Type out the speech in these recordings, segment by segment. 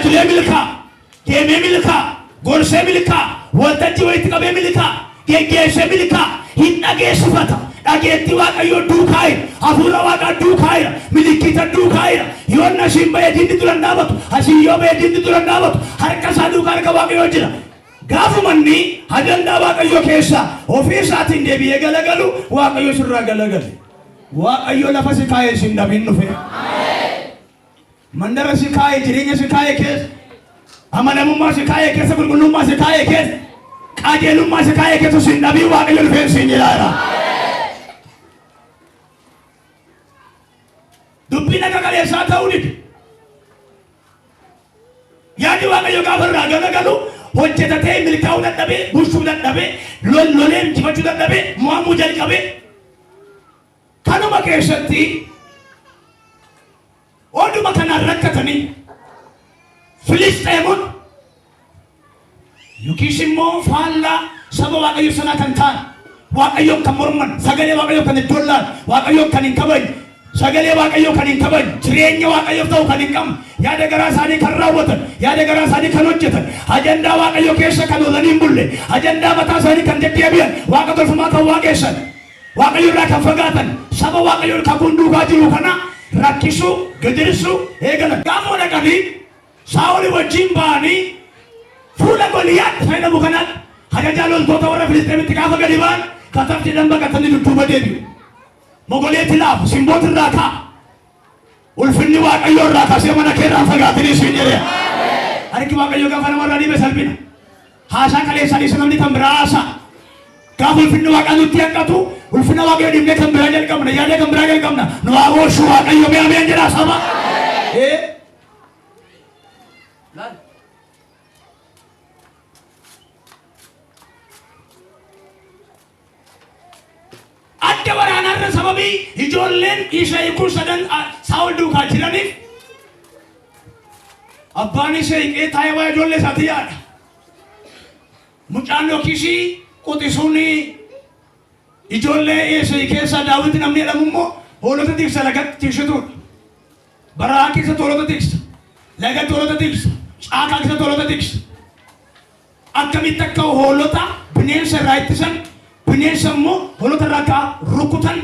Tule milka, Game milka, Gorse milka, Walter Jiway milka, Gege milka, Hina Gesufata, Agetiwaka yo Dukai, Afurawaka Dukai, Milikita Dukai, Yona Shimba didn't do another, Asiyobe didn't do another, Harkasadu Karkawaka. Government ni agenda waka yo kesa office atin de bi galagalu waka yo surra galagali waka yo la fasikaye sinda minnu fe mandara sikaye jirinya sikaye kes amana mumma sikaye kes gulgulu ma sikaye kes kajelu ma sikaye kes sinda bi waka yo fe sinjara dubina kakale sa taunit yani waka yo gafarra galagalu hojjeta ta'e milkaa'uu dadhabee bulchuu dadhabee lolee injifachuu dadhabee mo'amuu jalqabee kanuma keessatti oduma kanaan rakkatanii Filisxeemon yookiis immoo faallaa saba Waaqayyo sanaa kan ta'an Waaqayyoon kan morman sagalee Waaqayyoo kan iddollaan Waaqayyoon kan hin kabajne sagalee Waaqayyoo kan hin kabajne jireenya Waaqayyoof ta'u kan hin qabne yaada garaa isaanii kan raawwatan yaada garaa isaanii kan hojjetan ajandaa Waaqayyoo keessa kan oolanii hin bulle ajandaa mataa isaanii kan deddeebi'an waaqa tolfamaa kan waaqessan Waaqayyo irraa kan fagaatan saba Waaqayyoo kan gunduukaa jiru kana rakkisuu gidirsuu eegalan gaafa dhaqanii Saa'ol wajjin ba'anii fuula Goliyaad fayyadamu kanaan ajajaa loltoota warra Filisxeemitti gaafa gadi ba'an katafti baqatanii dudduuba deebi'u mogoleetti laafu simbooti irraa ka'a ulfinni Waaqayyoo irraa kaasee mana keerraa fagaatanii siin jedhee harki Waaqayyoo gaafa namarraa dhiibe salphina haasaa kaleessanii namni kan biraa haasaa gaafa ulfinni Waaqaa nutti hanqatu ulfinna Waaqayyoo dhiibnee kan biraa jalqabna yaadee kan biraa jalqabna nu hawwooshuu Waaqayyoo mee ameen jedhaa saba adda waraanarra sababii ijoolleen ishee kursadan Saa'ol duukaa jiraniif abbaan ishee hiqee taa'ee waa ijoollee isaati yaada mucaan yookiisii quxisuun ijoollee ishee keessa Daawit namni jedhamu immoo hoolota tiksa lagatti tiksituudha baraa keessa hoolota tiksa lagatti hoolota tiksa caakaa keessa hoolota tiksa akkamitti akka hoolota bineensa irraa ittisan bineensa immoo hoolota irraa akka rukutan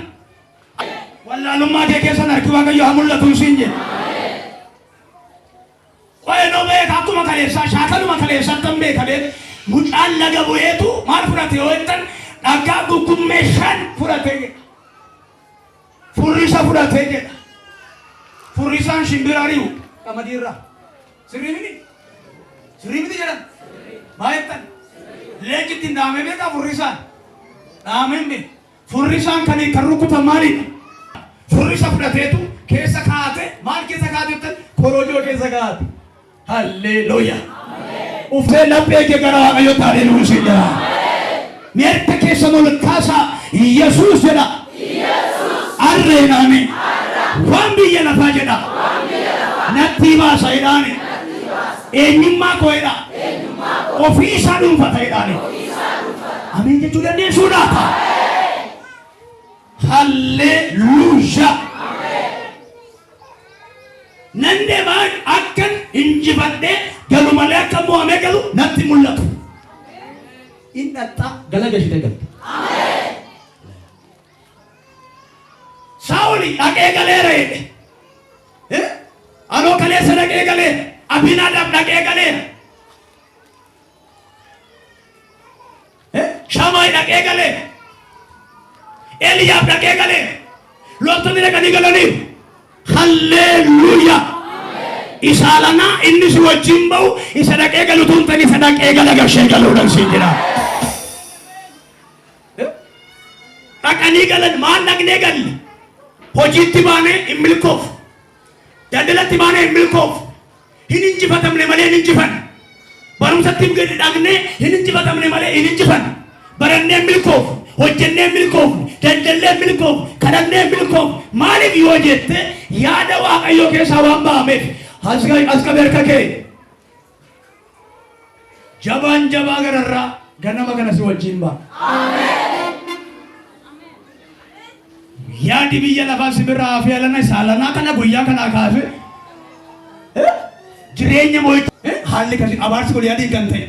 wallaalummaa kee keessan harki Waaqayyoo haa mul'atu siin jedhe waa'ee noo beeka akkuma kaleessaa shaakaluma kaleessaa tan beeka beeka mucaan laga bu'eetu maal fudhate yoo jettan dhagaa guggummee 5 fudhatee jedha furrisa fudhatee jedha furrisaan shimbira ari'u qamadii irraa sirrii miti jedhan baay'attan leencitti hin dhaamee beekaa furrisaan dhaameen beeka furrisaan kan rukutan maalidha furrisa fudhateetu keessa kaa'ate maal keessa kaa'ate jettan korojoo keessa kaa'ate halleluuyaa uffee laphee kee gara Waaqayyoo taa'ee nuun siin jedha meerta keessa molkaasaa Yesuus jedha arreenaame waan biyya lafaa jedha natti baasa jedhaani eenyummaa koo jedha ofii isaa dhuunfata jedhaani ameen jechuu dandeessuudhaa halleluuyaa nande maan akkan injifadhee galu malee akka mo'amee galu natti mul'atu innata galaga shite galta Saa'ol dhaqee galeera jedhe anoo kaleessa dhaqee galeera Abiinaadaab dhaqee galeera Shaamaay dhaqee galeera Eliyaab dhaqee galeera loltoonni dhaqanii galaniiru halleluuyaa isaalana inni si wajjin ba'u isa dhaqee galutuun ta'in isa dhaqee galagashee galuudhaan siin jedha dhaqanii galan maan dhaqnee galle hojiitti baanee hin milkoof daldalatti baanee hin milkoof hin injifatamne malee hin injifanne barumsatti gadi dhaqnee hin injifatamne malee hin injifanne barannee milkoof hojjennee milkoof daldallee milkoof kadhannee milkoof maaliif yoo jette yaada Waaqayyoo keessaa waan ba'ameef aska beerka kee jabaan jabaa gararraa ganama kana si wajjin ba'a yaadi biyya lafaa sibirraa fi alana saalanaa kana guyyaa kana kaase jireenya moo'ii haalli kasi abaarsi gol yaadii kan ta'e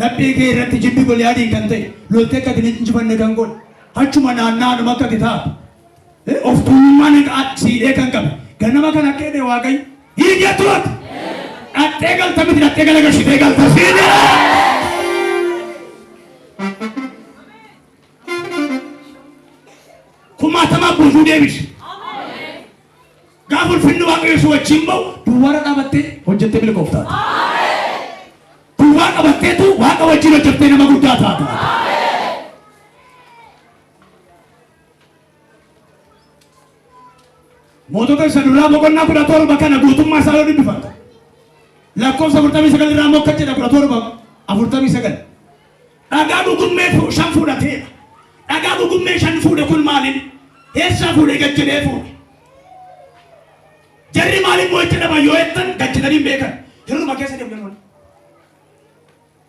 laphee kee irratti jibbi gol yaadii kan ta'e loltee akka hin injifanne kan godhe achuma naannaanuma akka kitaaba of tuulummaan siidhee kan qabe ganama kan akka jedhe waaqayyo hiikee turate dhattee galta miti dhattee galagashitee galta siidhee kumaatamaa buusuu deebise. Gaafa ulfinni waaqayyo si wajjin ba'u duwwaara qabattee hojjettee milkooftaati. Duwwaa qabatteetu waaqa wajjin hojjettee nama guddaa taata. Mootota isa duraa boqonnaa 17 kana guutummaa isaa yoo dubbifata. Lakkoofsa 49 irraa immoo akka jedha 17:49. Dhagaa gugummee 5 fudhateera. Dhagaa gugummee 5 fuudhe kun maaliin? Eessaa fuudhe gajjedhee fuudhe. Jarri maaliin moo'icha dhaba yoo jettan gajjedhanii beekan. Hirruma keessa deemuun.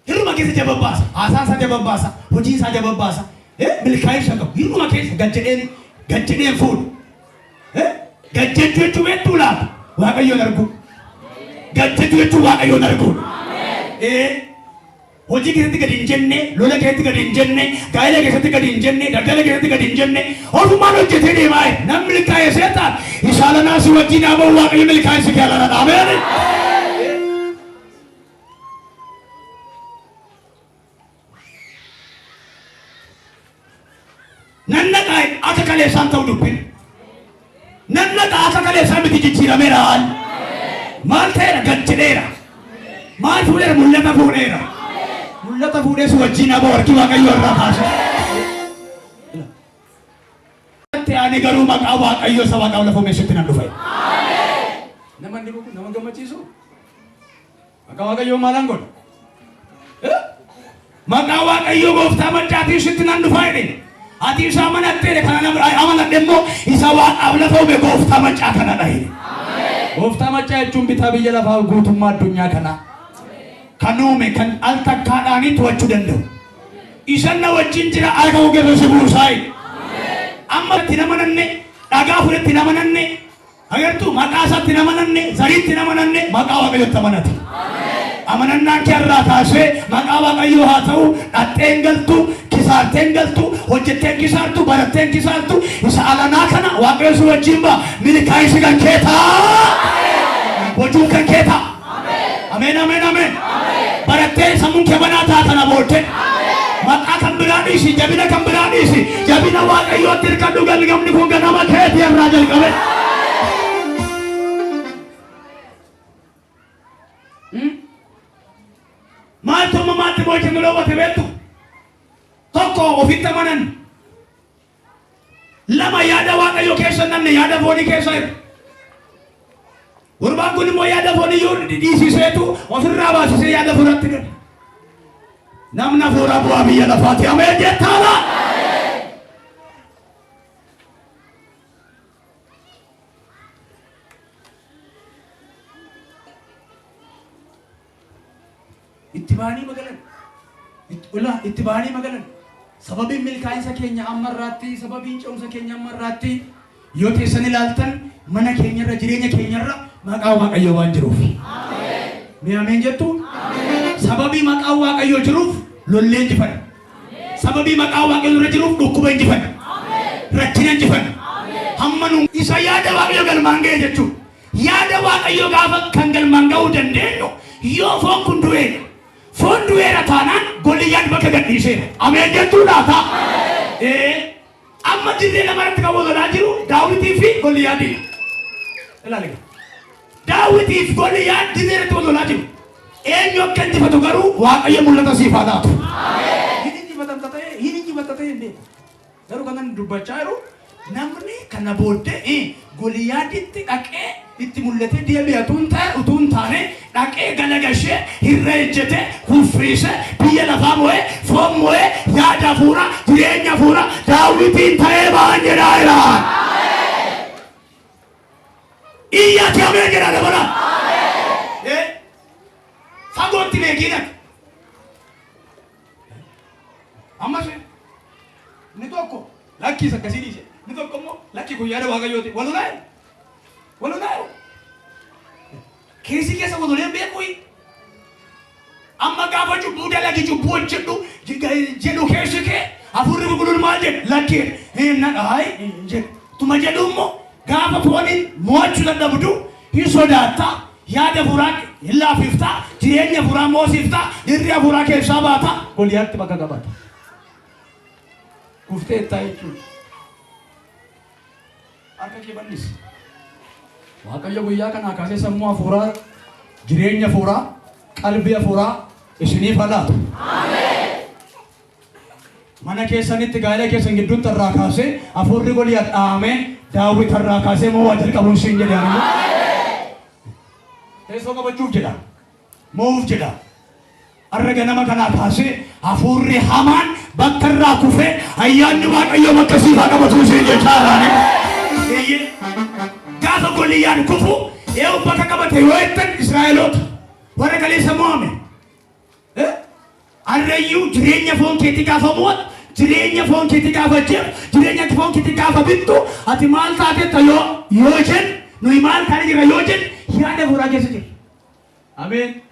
Hirruma keessa jababbaasa. Haasaan isaa jababbaasa. Hojii isaa jababbaasa. Milkaa'insa qabu. Hirruma keessa gajjedheen fuudhe. Gajjechuu jechuun beektuu laata? Waaqayyoon argu. Gajjechuu jechuun waaqayyoon argu. Hojii keessatti gadi hin jenne, lola keessatti gadi hin jenne, gaa'ela keessatti gadi hin jenne, daldala keessatti gadi hin jenne, ofumaan hojjetee deemaa namni milkaa'ee seetaan isaa lanaa si wajjin haa ba'u waaqayyo milkaa'insi kee alana dhaabeen. Nannaqa akka kaleessaan ta'u dubbin. Nannaqa akka kaleessaan miti jijjiirameeraan. Maal ta'eera gajjedheera. Maal fuudheera mul'ata fuudheera. Mul'ata fuudhee si wajjin haa ba'u harki waaqayyo irraa kaase. Ani garuu maqaa waaqayyo isa waaqaa lafa meessuutti nan dhufe. Namoonni kun nama gammachiisu. Maqaa waaqayyo maalaan godha? Maqaa waaqayyo gooftaa maccaatiin sitti nan dhufa jedhe. Ati isa amanattee kana nama amanadhe immoo isa waaqaaf lafa uume gooftaa maccaa kana dhahe. Gooftaa maccaa jechuun bitaa biyya lafaa guutummaa addunyaa kanaa. Kan uume kan al takkaadhaanii to'achuu danda'u. Isan na wajjin jira harka ogeessa si buusaa. Amma itti namananne dhagaa fudhatti namananne agartuu maqaa isaatti namananne zariitti namananne maqaa waaqayyotti amanate. Amanannaan kee irraa kaasee maqaa waaqayyoo haa ta'u dhaxxeen galtu kisaarteen galtu hojjetteen kisaartu baratteen kisaartu isa alanaa kana waaqayyo si wajjin ba'a milkaa'insi kan kee ta'a hojuu kan kee ta'a. Ameen ameen ameen. Barattee sammuun kee banaa ta'a kana booddee. Maqaa kan biraa dhiisi, jabina kan biraa dhiisi, jabina waaqayyootti hirkadhu galgamni kun ganama keetii irraa jalqabe. Maaltu uumamaatti moo'icha nu dhoowwate beektu? Tokko ofitti amanan. Lama yaada waaqayyoo keessa nanne yaada foonii keessa jiru. Gurbaan kun immoo yaada foonii yoo dhiisiseetu ofirraa baasisee yaada fudhatti jira. Namna fuura bu'aa biyya lafaati ameen jettaala. Itti baanii magalan sababiin milkaa'insa keenya ammarraatti sababiin ce'umsa keenya ammarraatti yoo teessan ilaaltan mana keenyarra jireenya keenyarra maqaa waaqayyoo waan jiruuf. Mee ameen jettu? Sababii maqaa waaqayyoo jiruuf lollee injifanna. Sababii maqaa waaqayyoo irra jiruuf dhukkuba injifanna. Rakkina injifanna. Hamma nu isa yaada waaqayyoo galmaan ga'e jechuudha. Yaada waaqayyoo gaafa kan galmaan ga'uu dandeenyu yoo foon kun du'eera. Foon du'eera taanaan Goliyaad bakka gadhiiseera. Ameen jettuu laata? Amma dirree namarratti kan wal jiru Daawitii fi Goliyaadii. Ilaali. Daawitii fi Goliyaad dirree irratti wal jiru. Eenyu akka injifatu garuu waaqayyo mul'ata siif haa laatu. Hin injifatan ta'e hin beeku. Garuu kan dubbachaa jiru namni kana booddee Goliyaaditti dhaqee itti mul'atee deebi'atuun ta'e utuun taane dhaqee galagashee hirra ejjete kuffiise biyya lafaa mo'ee foon mo'ee yaada fuura jireenya fuura Daawitiin ta'ee ba'an jedhaa jira. Iyyatti ameen jedhaa dabala. Fagootti beekina. Ammas ni tokko lakkii akkasii dhiise. Ni tokko immoo lakkii kun yaada waaqayyooti. Walunaa. Keessi keessa waloleen beekuu. lagi cubbuu hojjedhu jedhu keessi kee hafuurri qulqulluun maal jedhe lakkee tuma jedhu immoo gaafa fooniin mo'achuu dadhabdu hin sodaattaa yaada furaa hin laafiftaa jireenya furaa moosiftaa dirree furaa keessaa baata Goliyaatti bakka qabata. Kuftee itti jechuudha. Harka kee bal'isi. Waaqayyo guyyaa kana kaasee sammuu hafuuraa jireenya hafuuraa qalbii hafuuraa isiniif laatu. Mana keessanitti gaa'ela keessan gidduutti irraa kaasee hafuurri Goliyaat dhaamee Daawit irraa kaasee moo wajjin qabuun siin jedhanii. Teessoo qabachuuf jedha. Moo'uuf jedha. Arra ganama kanaa kaasee hafuurri hamaan bakka irraa kufee ayyaanni Waaqayyoo bakka siifaa qabatuu siin jechaadhaani. Gaafa Goliyaan kufu yoo bakka qabate yoo ittan Israa'eloota warra kaleessa mo'ame. Arrayyuu jireenya foon keetii gaafa mo'atu jireenya foon keetii gaafa jeeru jireenya foon keetii gaafa bittu ati maal taatetta yoo jen nuyi maal taane jira yoo jen yaada fuuraa keessa jira. Ameen.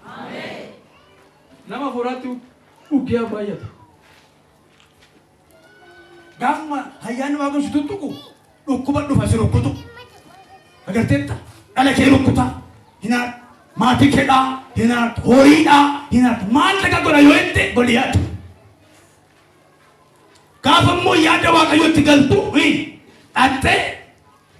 Nama fuuraatti uggee baay'ata. Gaafuma ayyaanni Waaqayyoo si tuttuqu dhukkuba dhufa si rukkutu. Agarteetta dhala kee rukkuta hinaat maatii keedhaa hinaat horiidhaa hinaat maal dhaqa godha yoo itti Goliyaat. Gaafa immoo yaada Waaqayyootti galtu dhattee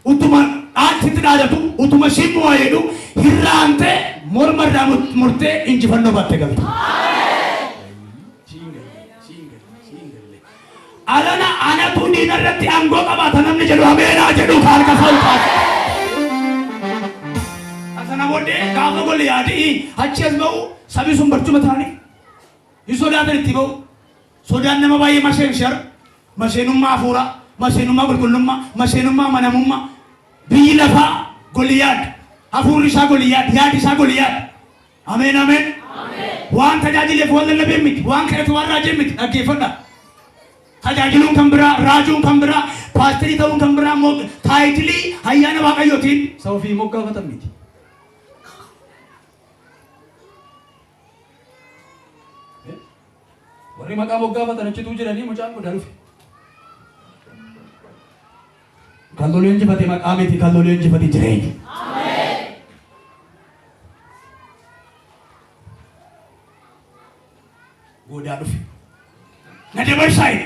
utuma dhaansitti dhaadatu utuma simmoo jedhu hirraantee morma irraa murtee injifannoo batte galtu. Alana anatu diina irratti aangoo qabaata namni jedhu ameenaa jedhu harka salphaata. Asana booddee gaafa Goliyaat achi as ba'u sabi sun barcuma ta'anii hin sodaatan itti ba'u. Sodaan nama baay'ee maseenshar maseenummaa hafuuraa maseenummaa qulqullummaa maseenummaa amanamummaa biyyi lafaa Goliyaat hafuurri isaa Goliyaat yaadi isaa Goliyaat. Ameen ameen. Waan tajaajileef waan lallabee miti waan kadhatu waan raajee miti dhaggeeffadha. Tajaajiluun kan biraa raajuun kan biraa paasterii ta'uun kan biraa taayitilii ayyaana Waaqayyootiin isa ofii moggaafatan miti. Warri maqaa moggaafatan achituu jiranii mucaan godha dhufe. Kan loluu injifate maqaa miti kan loluu injifate jireenya. Godaa dhufe. Na dabarsaa'e.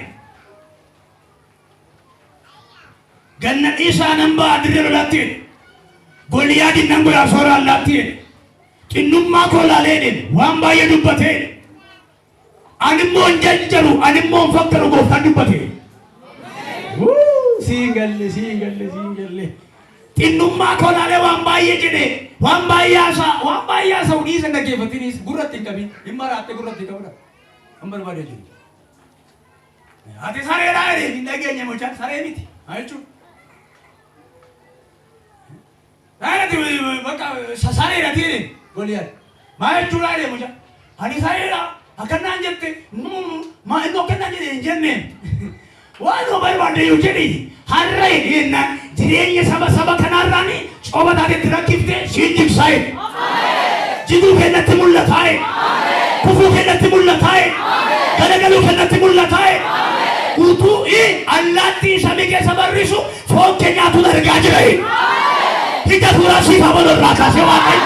Ganna dhiisaa nan ba'a dirree lolaattiin. Goliyaatiin nan godhaa sooraan laattiin. Xinnummaa koo laaleen waan baay'ee dubbatee. Animmoo hin jajjaru animmoo hin fakkaru gooftaan dubbatee. Siin galle. Xinnummaa koo laalee waan baay'ee jedhee waan baay'ee haasaa hudhii isa dhaggeeffatinis gurratti hin qabin hin maraatte gurratti qabudha. Kan barbaadee jiru. Ati sareedhaa jedhee hin dhageenye mucaan saree miti. Haa jechuudha. Bakka sareedha tiire Goliyaat. Maa jechuudha jedhee mucaan. Ani sareedhaa. Akkanaan jette maa inni akkanaan jedhee hin jenneen. Waan nu barbaadde yoo jedhi har'a jennaan jireenya saba kanarraani cooba taatetti rakkiftee siin jigsaa'e. Jiguu kennatti mul'ataa'e. Kufuu kennatti mul'ataa'e. Galagaluu kennatti mul'ataa'e. Utuu allaattii samii keessa barrisu foon keenyaatu argaa jira. Hidda suuraa siifa walirraa kaasee Waaqayyo.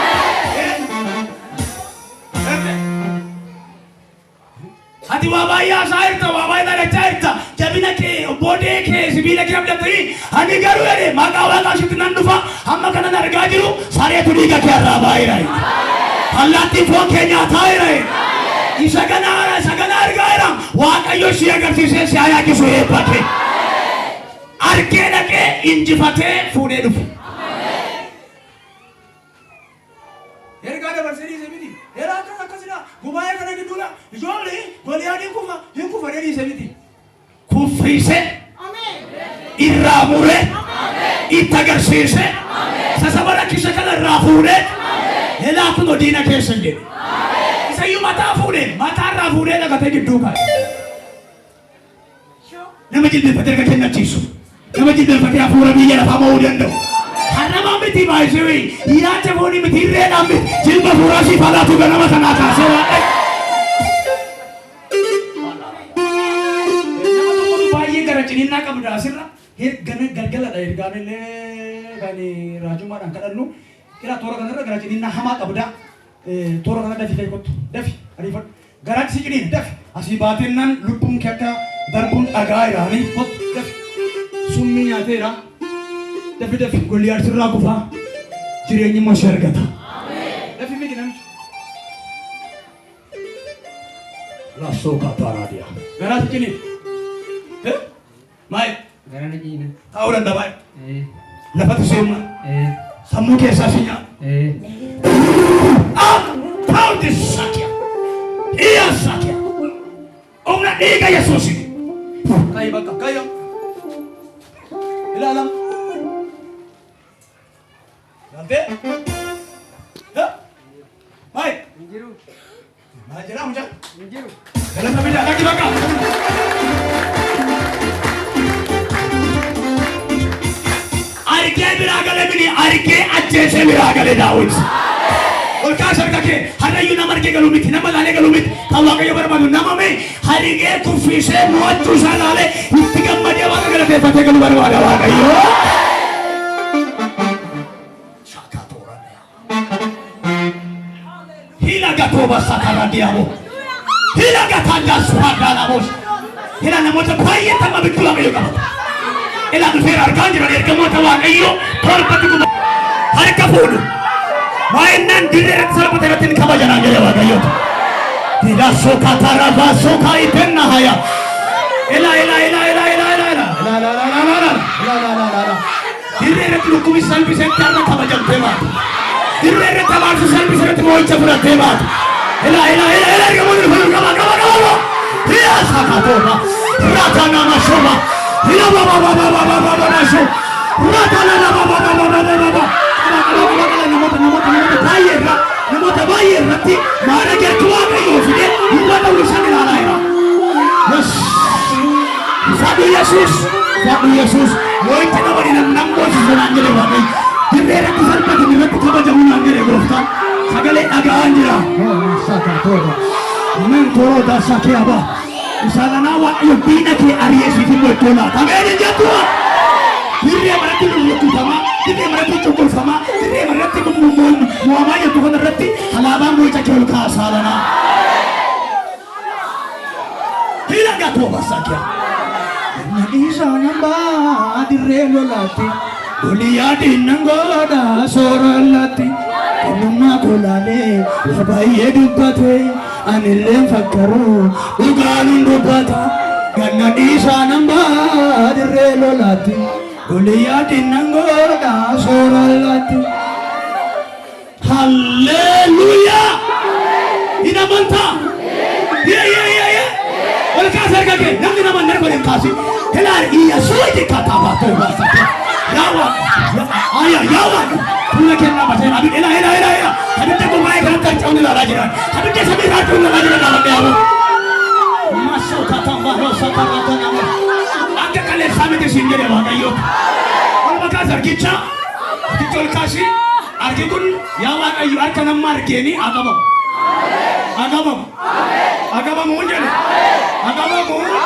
Ati waa baay'ee haasaa jirta waa baay'ee dhaadachaa jirta jabina kee boodee kee sibiila kee abdattanii ani garuu jedhe maqaa Waaqaa sitti nan dhufa hamma kanan argaa jiru sareetu dhiiga kee irraa baay'eera. Allaattiin foon kee nyaataa jira. Isa kana argaa jira Waaqayyo si agarsiisee si ayaakisu eebbate. Argee dhaqee injifatee fuudhee dhufe. Ergaa dabarsee dhiise miti. Eraa kan akkasina gubaayee kana gidduudha ijoollee Goliyaatiin hin kufa dhiise miti. Kuffise irraa mure itti agarsiise sasaba rakkise kana irraa fuudhee elaa kun diina keessa hin jedhe. Isayyuu mataa irraa fuudhee dhaqatee gidduu kaa'e. Nama jilbeeffatee erga kennachiisu nama jilbeeffatee hafuura biyya lafaa mo'uu danda'u. Harama miti baay'isee yaada foonii miti irreedhaan miti jilba fuuraa siif alaatu ganama kanaa kaasee Waaqayyo. asirra hergana galgala dha ergaanillee kan raajumaadhaan kadhannu ila toora kanarra gara ciniinna hamaa qabda toora kana dafi ta'e kottu dafi ariifadhu garaatti si ciniin dafi asii baatennaan lubbuun kee akka darbuun dhagaa iraanii kottu dafi summii nyaateera dafi dafi Goliyaad sirraa kufaa jireenyi immoo si argata dafi miti namichi lassoo kaataaraadiyaa garaatti ciniin maal Garana jiina. Tahu dan dapat. Dapat semua. Semua kisah sinya. Tahu di sakya. Iya sakya. Om nak diga Yesus ini. Kaya baka kaya. Ila alam. Nanti. Ya. Baik. Injiru. Majera macam. Injiru. Dalam tapi lagi baka. Arke biragale bini arke ajjese biragale Daawit. Olkaa sarkake harayyu nama arke galumiti nama laale galumiti kan waaqayyo barbaadu nama mee harigee kuffisee mo'achuu isaa laale itti gammadee waaqa galateeffatee galu barbaada waaqayyo. Hila gatooba sakara diyaabo. Hila gatandaa suhaadhaa namoos. Hila namoota baay'ee tamma bidduu waaqayyo qabata. Ila dhufeera argaa jiran ergamoota waaqayyo torbatti kuma harka fuudhu baay'inaan dirree irratti salphate irratti ni kabajanaa jedhe waaqayyoota ila soka tarabaa soka ipenna haya ila dirree irratti dhukkubni salphisetti har'a kabajamtee baatu dirree irratti abaarsi salphisetti moo'icha fudhattee baatu ila ergamoonni dhufan qaba ila sakatoota rata nama shoba ila baba masho rata nama baba namoota baay'ee irratti maana jirtu waaqayyoo fide ummata ulisan ilaalaayira Fadhu Yesuus yoo itti qabani nam boosisu naan jedhe waaqayyo dirree irratti salphatan irratti kabajamu naan jedhe gooftaan sagalee dhaga'aan jira men toroota sakee abaa isaananaa waaqayyo diina kee ari'eesiif immoo ittoo laata ameen jettuwa dirree maratti rukkutamaa dirree maratti cunqurfamaa dirree maratti mu'amaa jettu kana irratti alaabaan moo'icha kee ol kaasaa lanaa hila gatooba sakee isaanambaa dirree lolaatti Goliyaadin nangoodha soorallatti eenyummaa kolaalee baay'ee dubbate anillee fakkaru dhugaanuun dubbata ganna isaanambaa dirree lolaatti Goliyaadin nangoodha soorallatti Hallelujah! Hin amantaa? Ol kaasa argate namni nama hin argine hin kaasi hilaal Iyyesuuti katabaatoo baasate yawa fuula kennaa batee abid ila abidda gurmaa'ee kanatti harca'uun ilaalaa jiran abidda samii harca'uun ilaalaa jiran dhaabadde yaaboo masoo katabaa rosa taphata nama akka qaleessaa miti siin jedhe waaqayyo ol makaas argicha ol kaasi argi kun yaa waaqayyo harka nama argeeni agabamu hin jedhe agabamu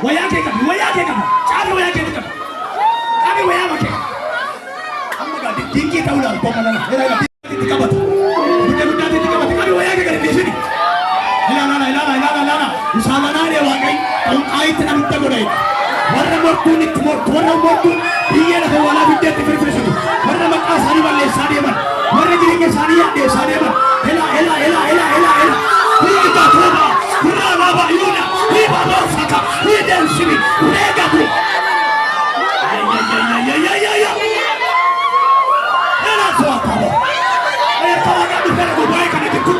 wayyaa kee qabi caabi wayyaa kee qabi qabi wayyaa makee amma gaa dinqii ta'uu laal bommalana itti qabata guddaatti itti qabata qabi wayyaa kee qabi dhiisini ilaala isaalanaalee waaqayyo qonqaayitti namitta godhe warra mortuun itti mortu warra mortuun biyyee lafa walaa biddeetti firfirsatu warra maqaa isaanii balleessaa deeman warra jireenya isaanii yaaddeessaa deeman hiiga tuuba hiraalaaba yuuna hiiba borsaka hiidensimi reegatu soatabo kawaga dhufeera gubaa'ee kana jechuu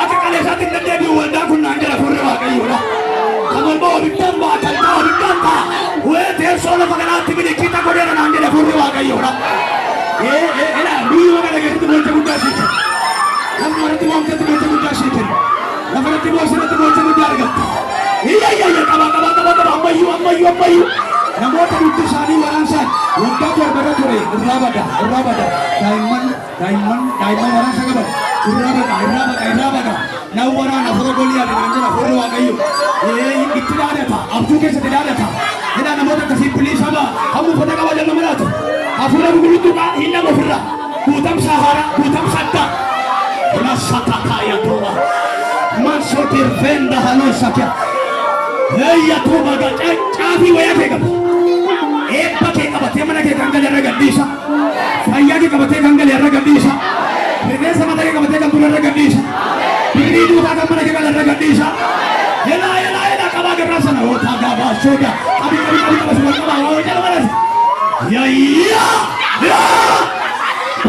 akka qaleessaatti hin deddeebi'u waldaa kun naan jala furre waaqayyoodha kamalba abiddan baatalba abiddan ta'a wee teessoo lafa kanaatti bilikiita godheera naan jala furre waaqayyoodha biyyi waga dhageessitti boolcha guddaa siite lafa irratti boomtetti boolcha guddaa siite lafa irratti boosirratti boolcha guddaa argatte qaba ammayyuu namoota duddu isaanii waraansaan waggaa torbara ture irraa bada daa'imman waraansa qaban irraa nama waraana fura Goliyaad naan jira furri Waaqayyo itti dhaadata abjuu keessatti dhaadata jedha namoota akkasii bilisa ba'a hamma uffata qaba jala maraatu hafuura gurguddaa hin nama ofirra guutamsa haaraa guutamsa addaa ila satataa yatuuba mansotir venda halosakia yatuuba caafii wayaa kee qaba eebba kee qabatee mana kee kan gale irra gadhiisa fayyaa kee qabatee kan gale irra gadhiisa rifeensa mataa kee qabatee kan ture irra gadhiisa birrii duukaa kan mana kee gale irra gadhiisa yelaa qabaa garraa sana ootaa gaabaa shooda qabii qabas wal qabaa waa jala maras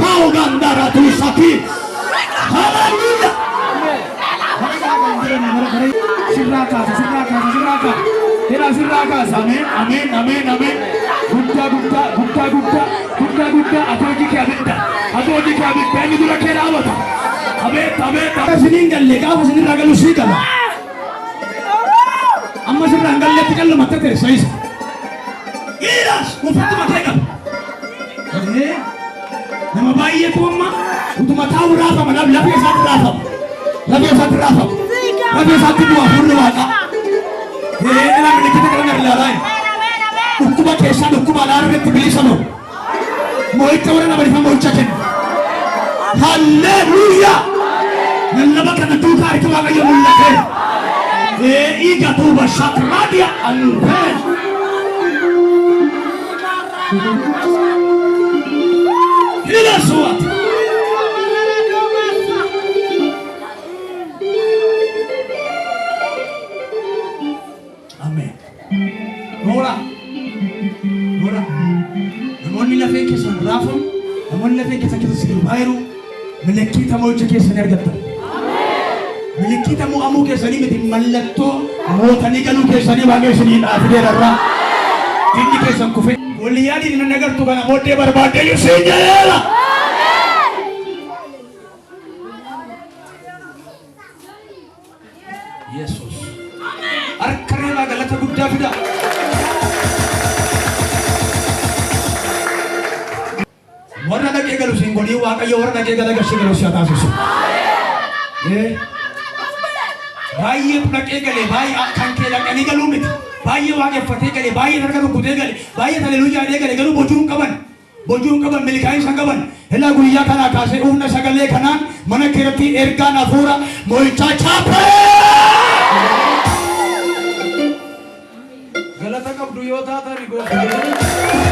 pao gandara tuusati haleluya sirraa kaasa amen guddaa atooji kee abidda inni dura kee dhaabata abeet siniin galle gaafa sinirraa galu sii gala amma sirraa hin galleetti qallu matta teessa isa dhiiras uffatti matee qaba nama baay'eetu amma utuma taa'u raafama lafee isaatti bu'aa fuulli waaqa ila milikita kana ilaalaa dhukkuba keessaa dhukkuba alaara irratti bilisa moo moo'icha warra nama dhifa moo'icha kenna halleluuyaa lallaba kana duukaa harki Waaqayyo mul'ate iga duuba shakraadiya anfeen ila suwat amen Nora namoonni lafee keessan raafamu namoonni lafee keessan sirbaayru milikiita moo'icha keessan argattan milikiita mo'amuu keessanii miti mallattoo mootanii galuu keessanii Waaqayyo isinii dhaafideerarraa inni keessan kufe Goliyaadin inni nagartu kana booddee barbaadee siin jedheera Yesus harka reebaa galata guddaa fida warra dhaqee galu siin godhii Waaqayyo warra dhaqee gala gashee galu si'a taasisu baay'ee dhaqee galee baay'ee kan kee dhaqanii galuu miti baay'ee waaqeffatee galee baay'ee harka rukkutee galee baay'ee haleluuyaa jedhee galee garuu bojuun qaban milkaa'insa qaban ilaa guyyaa kanaa kaasee humna sagalee kanaan mana keeratti ergaan hafuura moo'ichaa chaapee galata qabdu yoo taatan